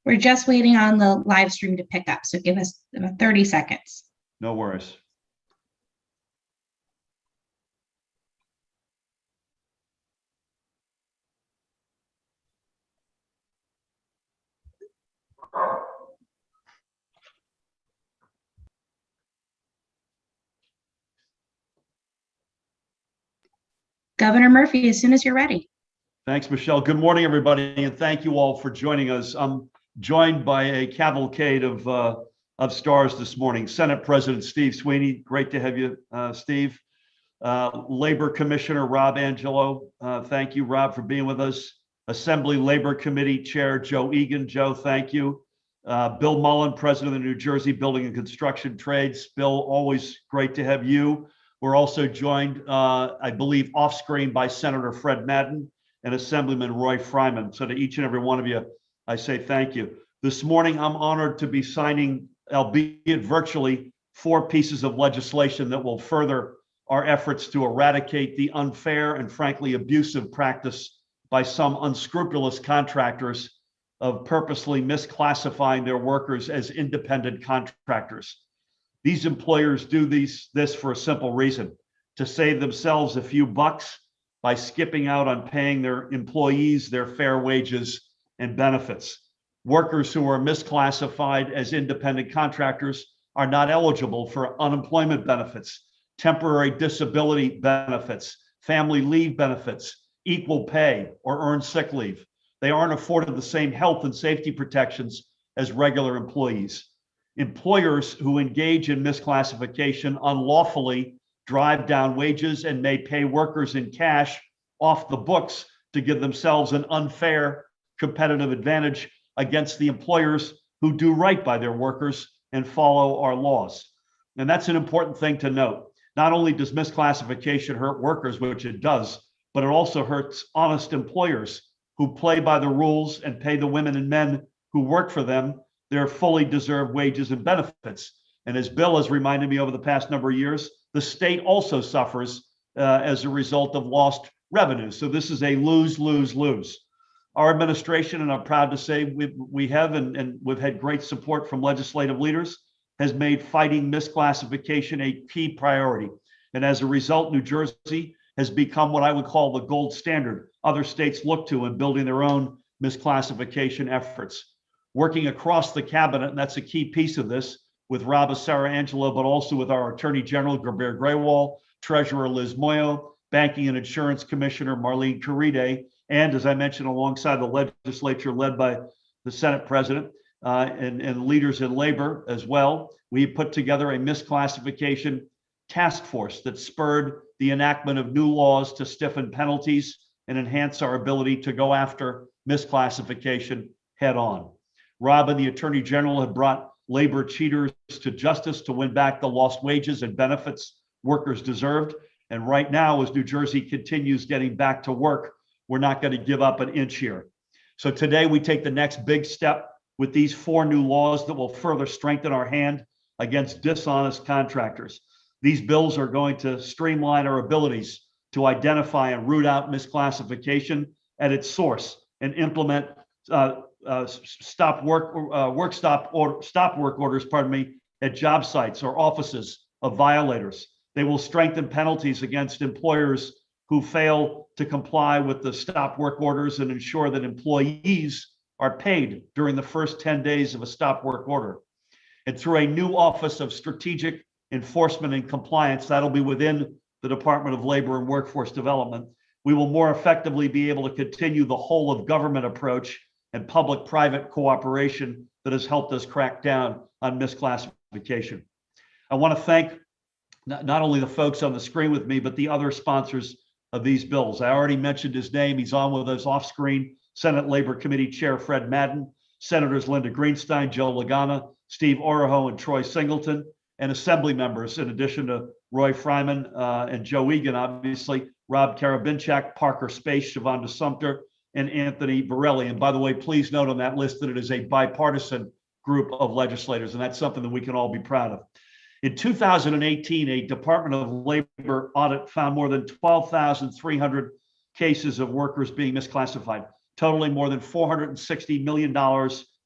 We're just waiting on the live stream to pick up, so give us about 30 seconds. No worries. Governor Murphy, as soon as you're ready. Thanks, Michelle. Good morning, everybody, and thank you all for joining us. I'm joined by a cavalcade of stars this morning. Senate President Steve Sweeney, great to have you, Steve. Labor Commissioner Rob Angelo, thank you, Rob, for being with us. Assembly Labor Committee Chair Joe Egan, Joe, thank you. Bill Mullen, President of the New Jersey Building and Construction Trades. Bill, always great to have you. We're also joined, I believe, off screen by Senator Fred Madden and Assemblyman Roy Fryman. So to each and every one of you, I say thank you. This morning, I'm honored to be signing, albeit virtually, 4 pieces of legislation that will further our efforts to eradicate the unfair and frankly abusive practice by some unscrupulous contractors of purposely misclassifying their workers as independent contractors. These employers do this for a simple reason: to save themselves a few bucks by skipping out on paying their employees their fair wages and benefits. Workers who are misclassified as independent contractors are not eligible for unemployment benefits, temporary disability benefits, family leave benefits, equal pay, or earned sick leave. They aren't afforded the same health and safety protections as regular employees. Employers who engage in misclassification unlawfully drive down wages and may pay workers in cash off the books to give themselves an unfair competitive advantage against the employers who do right by their workers and follow our laws. And that's an important thing to note. Not only does misclassification hurt workers, which it does, but it also hurts honest employers who play by the rules and pay the women and men who work for them their fully deserved wages and benefits. And as Bill has reminded me over the past number of years, the state also suffers as a result of lost revenue. So this is a lose, lose, lose. Our administration, and I'm proud to say we have, and we've had great support from legislative leaders, has made fighting misclassification a key priority. And as a result, New Jersey has become what I would call the gold standard other states look to in building their own misclassification efforts. Working across the cabinet, and that's a key piece of this, with Rob Angelo, but also with our Attorney General, Gerbert Graywall, Treasurer Liz Moyo, Banking and Insurance Commissioner Marlene Caride, and as I mentioned, alongside the legislature led by the Senate President and leaders in labor as well, we put together a misclassification task force that spurred the enactment of new laws to stiffen penalties and enhance our ability to go after misclassification head on. Rob and the Attorney General have brought labor cheaters to justice to win back the lost wages and benefits workers deserved. And right now, as New Jersey continues getting back to work, we're not going to give up an inch here. So today we take the next big step with these 4 new laws that will further strengthen our hand against dishonest contractors. These bills are going to streamline our abilities to identify and root out misclassification at its source and implement stop work orders, at job sites or offices of violators. They will strengthen penalties against employers who fail to comply with the stop work orders and ensure that employees are paid during the first 10 days of a stop work order. And through a new Office of Strategic Enforcement and Compliance, that'll be within the Department of Labor and Workforce Development, we will more effectively be able to continue the whole of government approach and public-private cooperation that has helped us crack down on misclassification. I want to thank not only the folks on the screen with me, but the other sponsors of these bills. I already mentioned his name. He's on with us off screen. Senate Labor Committee Chair Fred Madden, Senators Linda Greenstein, Joe Lagana, Steve Oroho, and Troy Singleton, and Assembly members, in addition to Roy Fryman and Joe Egan, obviously, Rob Karabinchak, Parker Space, Shavonda Sumter, and Anthony Borelli. And by the way, please note on that list that it is a bipartisan group of legislators, and that's something that we can all be proud of. In 2018, a Department of Labor audit found more than 12,300 cases of workers being misclassified, totaling more than $460 million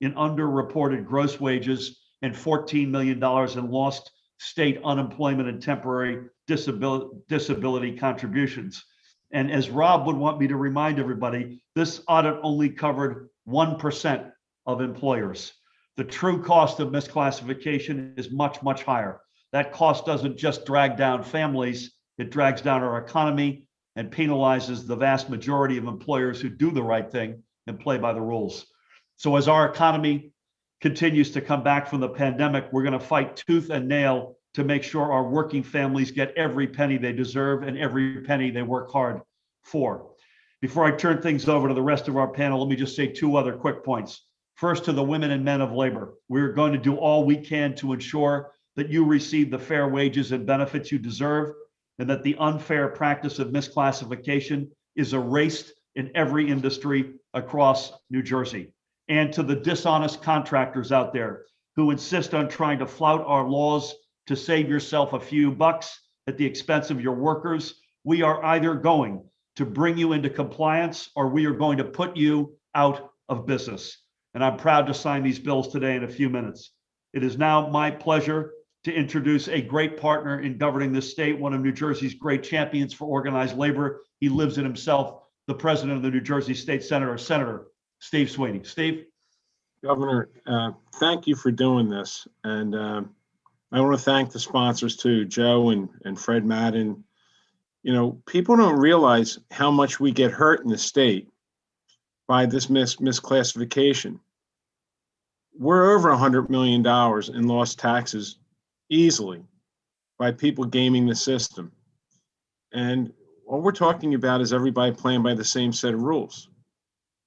in underreported gross wages and $14 million in lost state unemployment and temporary disability contributions. And as Rob would want me to remind everybody, this audit only covered 1% of employers. The true cost of misclassification is much, much higher. That cost doesn't just drag down families, it drags down our economy and penalizes the vast majority of employers who do the right thing and play by the rules. So as our economy continues to come back from the pandemic, we're going to fight tooth and nail to make sure our working families get every penny they deserve and every penny they work hard for. Before I turn things over to the rest of our panel, let me just say two other quick points. First, to the women and men of labor, we're going to do all we can to ensure that you receive the fair wages and benefits you deserve, and that the unfair practice of misclassification is erased in every industry across New Jersey. And to the dishonest contractors out there who insist on trying to flout our laws to save yourself a few bucks at the expense of your workers, we are either going to bring you into compliance or we are going to put you out of business. And I'm proud to sign these bills today in a few minutes. It is now my pleasure to introduce a great partner in governing this state, one of New Jersey's great champions for organized labor. He lives it himself, the president of the New Jersey State Senator, Senator Steve Sweeney. Steve? Governor, thank you for doing this. And I want to thank the sponsors too, Joe and Fred Madden. You know, people don't realize how much we get hurt in the state by this misclassification. We're over $100 million in lost taxes easily by people gaming the system. And all we're talking about is everybody playing by the same set of rules.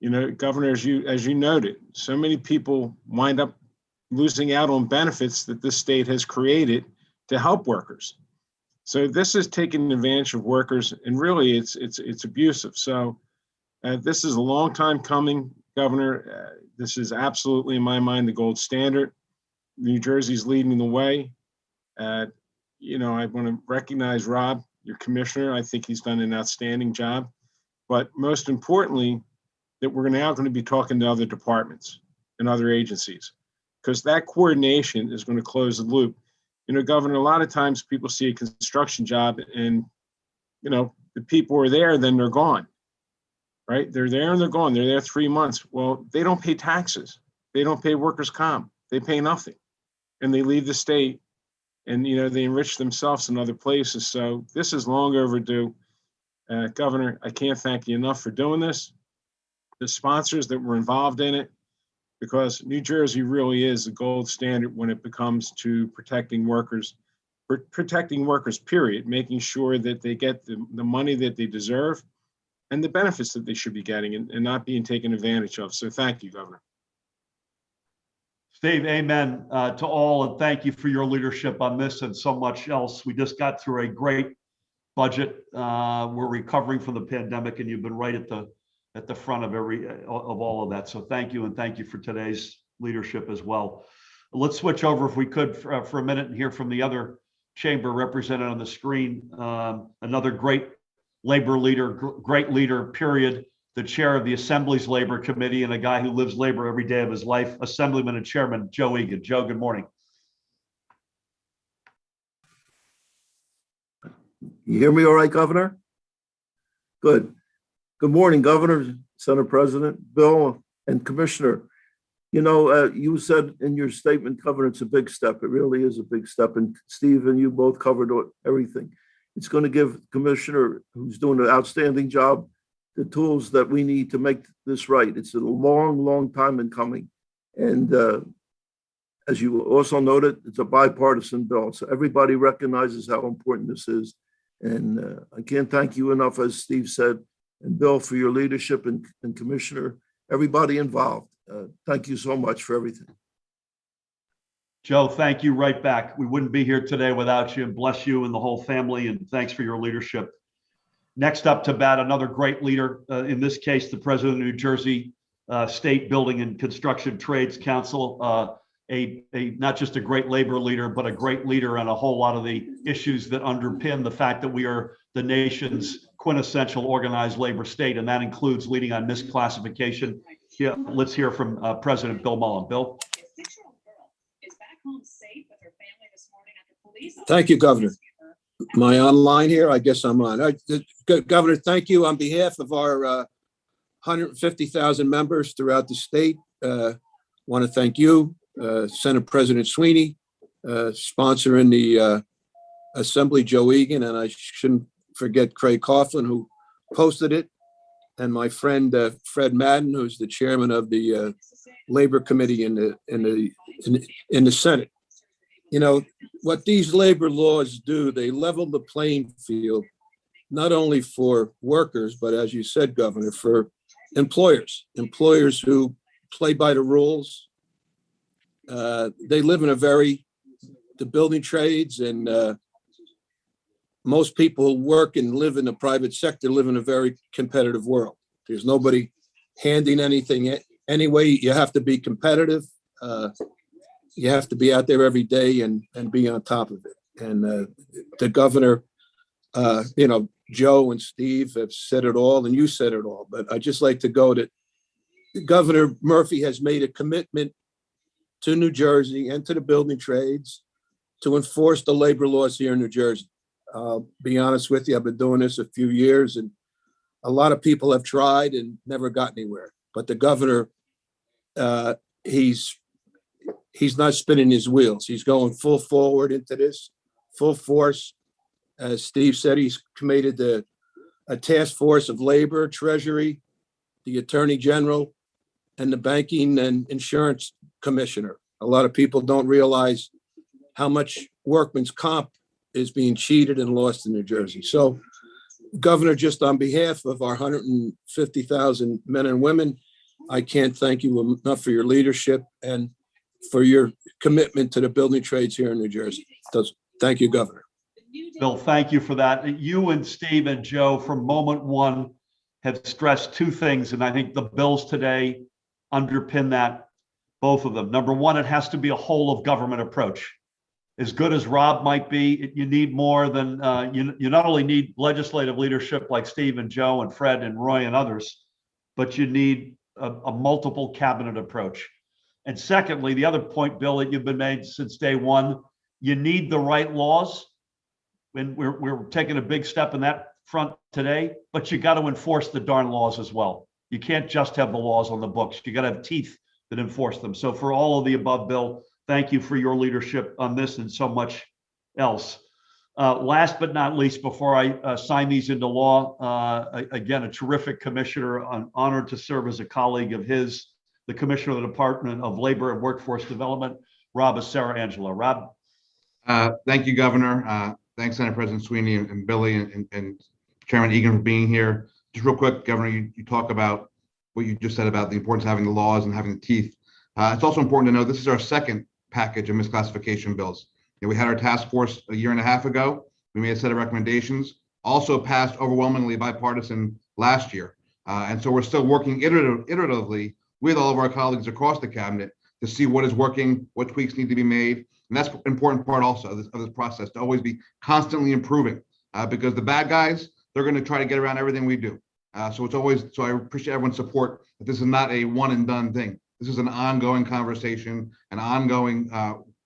You know, Governor, as you noted, so many people wind up losing out on benefits that this state has created to help workers. So this is taking advantage of workers, and really it's abusive. So this is a long time coming, Governor. This is absolutely, in my mind, the gold standard. New Jersey's leading the way. You know, I want to recognize Rob, your commissioner. I think he's done an outstanding job. But most importantly, that we're now going to be talking to other departments and other agencies, because that coordination is going to close the loop. You know, Governor, a lot of times people see a construction job and, you know, the people are there, then they're gone, right? They're there and they're gone. They're there 3 months. Well, they don't pay taxes. They don't pay workers' comp. They pay nothing. And they leave the state and, you know, they enrich themselves in other places. So this is long overdue. Governor, I can't thank you enough for doing this. The sponsors that were involved in it, because New Jersey really is the gold standard when it comes to protecting workers, period, making sure that they get the money that they deserve and the benefits that they should be getting and not being taken advantage of. So thank you, Governor. Steve, amen to all, and thank you for your leadership on this and so much else. We just got through a great budget. We're recovering from the pandemic, and you've been right at the front of all of that. So thank you, and thank you for today's leadership as well. Let's switch over, if we could, for a minute and hear from the other chamber represented on the screen. Another great labor leader, great leader, period. The chair of the Assembly's Labor Committee and a guy who lives labor every day of his life, Assemblyman and Chairman Joe Egan. Joe, good morning. You hear me all right, Governor? Good. Good morning, Governor, Senate President, Bill, and Commissioner. You know, you said in your statement, Governor, it's a big step. It really is a big step. And Steve and you both covered everything. It's going to give Commissioner, who's doing an outstanding job, the tools that we need to make this right. It's a long, long time in coming. And as you also noted, it's a bipartisan bill. So everybody recognizes how important this is. And I can't thank you enough, as Steve said, and Bill, for your leadership, and Commissioner, everybody involved. Thank you so much for everything. Joe, thank you right back. We wouldn't be here today without you, and bless you and the whole family, and thanks for your leadership. Next up to bat, another great leader, in this case, the president of New Jersey State Building and Construction Trades Council, not just a great labor leader, but a great leader on a whole lot of the issues that underpin the fact that we are the nation's quintessential organized labor state, and that includes leading on misclassification. let's hear from President Bill Mullen. Bill? Thank you, Governor. Am I online here? I guess I'm on. Governor, thank you on behalf of our 150,000 members throughout the state. Want to thank you, Senate President Sweeney, sponsoring the Assembly, Joe Egan, and I shouldn't forget Craig Coughlin, who posted it, and my friend Fred Madden, who's the chairman of the Labor Committee in the Senate. You know, what these labor laws do, they level the playing field, not only for workers, but as you said, Governor, for employers who play by the rules. They live in the building trades, and most people who work and live in the private sector live in a very competitive world. There's nobody handing anything anyway. You have to be competitive. You have to be out there every day and be on top of it. And the governor, Joe and Steve have said it all, and you said it all. But I'd just like to go to Governor Murphy has made a commitment to New Jersey and to the building trades to enforce the labor laws here in New Jersey. I'll be honest with you, I've been doing this a few years, and a lot of people have tried and never got anywhere. But the governor, he's not spinning his wheels. He's going full forward into this, full force. As Steve said, he's committed to a task force of labor, treasury, the attorney general, and the banking and insurance commissioner. A lot of people don't realize how much workman's comp is being cheated and lost in New Jersey. So, Governor, just on behalf of our 150,000 men and women, I can't thank you enough for your leadership and for your commitment to the building trades here in New Jersey. Thank you, Governor. Bill, thank you for that. You and Steve and Joe from moment one have stressed two things, and I think the bills today underpin that, both of them. Number one, it has to be a whole of government approach. As good as Rob might be, you need more than, you not only need legislative leadership like Steve and Joe and Fred and Roy and others, but you need a multiple cabinet approach. And secondly, the other point, Bill, that you've been made since day one, you need the right laws. And we're taking a big step in that front today, but you got to enforce the darn laws as well. You can't just have the laws on the books. You got to have teeth that enforce them. So for all of the above, Bill, thank you for your leadership on this and so much else. Last but not least, before I sign these into law, again, a terrific commissioner. I'm honored to serve as a colleague of his, the Commissioner of the Department of Labor and Workforce Development, Rob Sarah-Angelo. Rob. Thank you, Governor. Thanks, Senate President Sweeney and Billy and Chairman Egan for being here. Just real quick, Governor, you talk about what you just said about the importance of having the laws and having the teeth. It's also important to know this is our second package of misclassification bills. We had our task force a year and a half ago. We made a set of recommendations, also passed overwhelmingly bipartisan last year. And so we're still working iteratively with all of our colleagues across the cabinet to see what is working, what tweaks need to be made. And that's an important part also of this process, to always be constantly improving, because the bad guys, they're going to try to get around everything we do. So I appreciate everyone's support that this is not a one and done thing. This is an ongoing conversation, an ongoing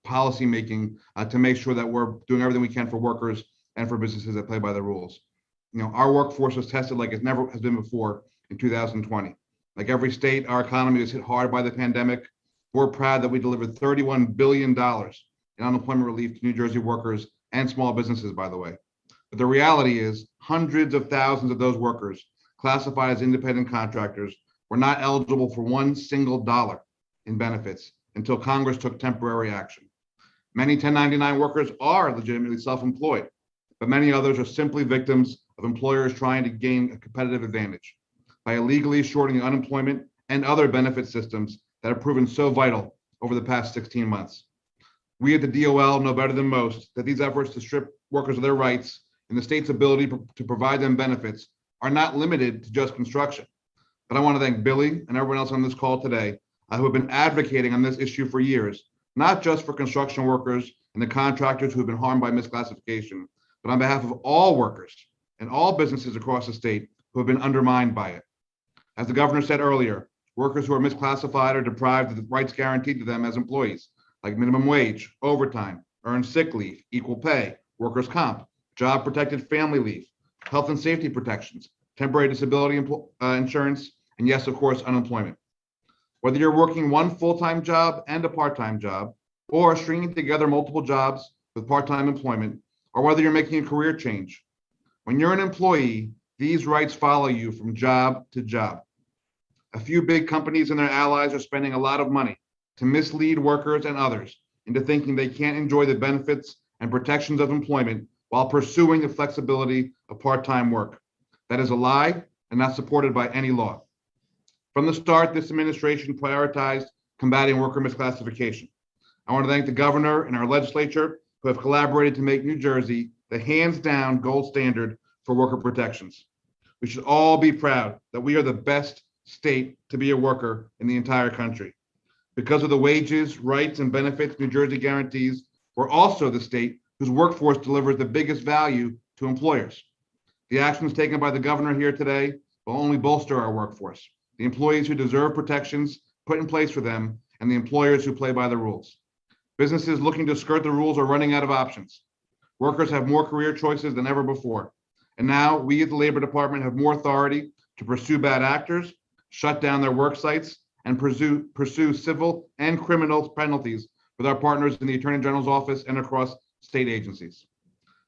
policy making to make sure that we're doing everything we can for workers and for businesses that play by the rules. Our workforce was tested like it never has been before in 2020. Like every state, our economy was hit hard by the pandemic. We're proud that we delivered $31 billion in unemployment relief to New Jersey workers and small businesses, by the way. But the reality is hundreds of thousands of those workers classified as independent contractors were not eligible for one single dollar in benefits until Congress took temporary action. Many 1099 workers are legitimately self-employed, but many others are simply victims of employers trying to gain a competitive advantage by illegally shorting unemployment and other benefit systems that have proven so vital over the past 16 months. We at the DOL know better than most that these efforts to strip workers of their rights and the state's ability to provide them benefits are not limited to just construction. But I want to thank Billy and everyone else on this call today who have been advocating on this issue for years, not just for construction workers and the contractors who have been harmed by misclassification, but on behalf of all workers and all businesses across the state who have been undermined by it. As the governor said earlier, workers who are misclassified or deprived of the rights guaranteed to them as employees, like minimum wage, overtime, earned sick leave, equal pay, workers' comp, job protected family leave, health and safety protections, temporary disability insurance, and yes, of course, unemployment. Whether you're working one full-time job and a part-time job, or stringing together multiple jobs with part-time employment, or whether you're making a career change, when you're an employee, these rights follow you from job to job. A few big companies and their allies are spending a lot of money to mislead workers and others into thinking they can't enjoy the benefits and protections of employment while pursuing the flexibility of part-time work. That is a lie and not supported by any law. From the start, this administration prioritized combating worker misclassification. I want to thank the governor and our legislature who have collaborated to make New Jersey the hands-down gold standard for worker protections. We should all be proud that we are the best state to be a worker in the entire country. Because of the wages, rights, and benefits New Jersey guarantees, we're also the state whose workforce delivers the biggest value to employers. The actions taken by the governor here today will only bolster our workforce, the employees who deserve protections put in place for them, and the employers who play by the rules. Businesses looking to skirt the rules are running out of options. Workers have more career choices than ever before. And now we at the Labor Department have more authority to pursue bad actors, shut down their work sites, and pursue civil and criminal penalties with our partners in the Attorney General's office and across state agencies.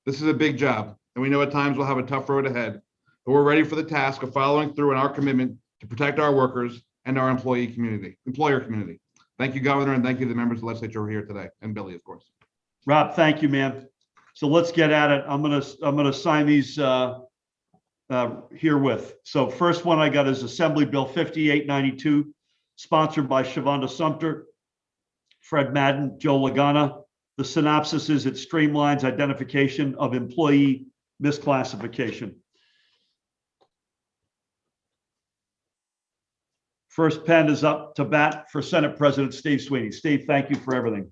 This is a big job, and we know at times we'll have a tough road ahead, but we're ready for the task of following through on our commitment to protect our workers and our employer community. Thank you, Governor, and thank you to the members of the legislature who are here today, and Billy, of course. Rob, thank you, man. So let's get at it. I'm gonna sign these herewith. So first one I got is Assembly Bill 5892, sponsored by Shavonda Sumter, Fred Madden, Joe Lagana. The synopsis is it streamlines identification of employee misclassification. First pen is up to bat for Senate President Steve Sweeney. Steve, thank you for everything.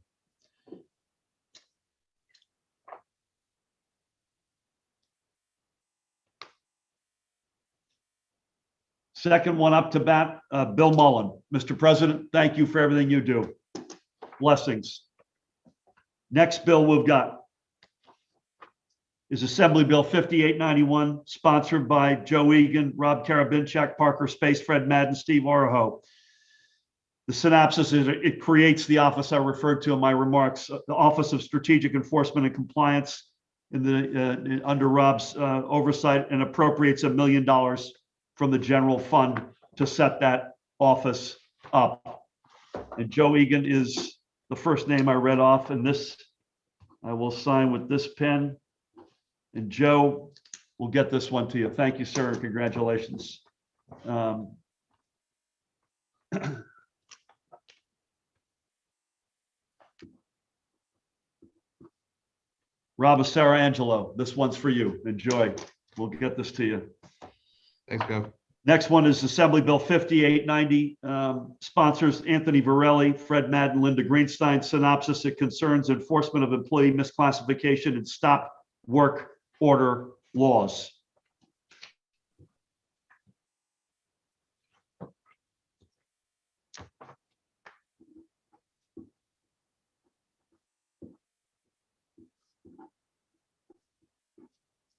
Second one up to bat, Bill Mullen. Mr. President, thank you for everything you do. Blessings. Next bill we've got is Assembly Bill 5891, sponsored by Joe Egan, Rob Karabinchak, Parker Space, Fred Madden, Steve Oroho. The synopsis is it creates the office I referred to in my remarks, the Office of Strategic Enforcement and Compliance in the under Rob's oversight, and appropriates $1 million from the general fund to set that office up. And Joe Egan is the first name I read off, and this I will sign with this pen. And Joe will get this one to you. Thank you, sir, and congratulations. Rob Sarah Angelo, this one's for you. Enjoy. We'll get this to you. Thanks, Gov. Next one is Assembly Bill 5890, sponsors Anthony Varelli, Fred Madden, Linda Greenstein. Synopsis, it concerns enforcement of employee misclassification and stop work order laws.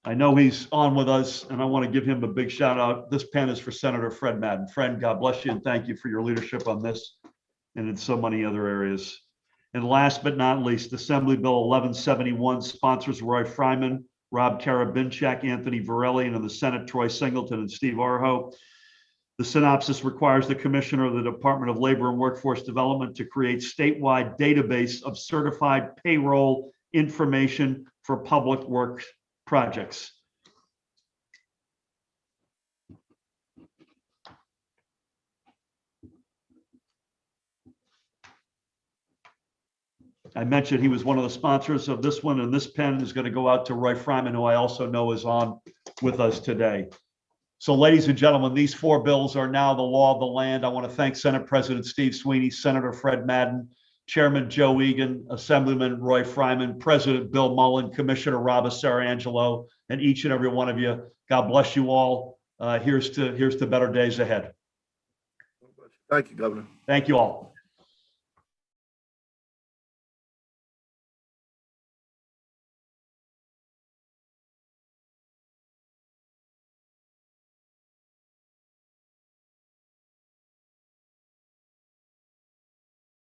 I know he's on with us, and I want to give him a big shout out. This pen is for Senator Fred Madden. Fred, God bless you, and thank you for your leadership on this and in so many other areas. And last but not least, Assembly Bill 1171 sponsors Roy Fryman, Rob Karabinchak, Anthony Varelli, and in the Senate, Troy Singleton and Steve Oroho. The synopsis requires the Commissioner of the Department of Labor and Workforce Development to create statewide database of certified payroll information for public works projects. I mentioned he was one of the sponsors of this one, and this pen is going to go out to Roy Fryman, who I also know is on with us today. So, ladies and gentlemen, these four bills are now the law of the land. I want to thank Senate President Steve Sweeney, Senator Fred Madden, Chairman Joe Egan, Assemblyman Roy Fryman, President Bill Mullen, Commissioner Rob Sarangelo, and each and every one of you. God bless you all. Here's to better days ahead. Thank you, Governor. Thank you all.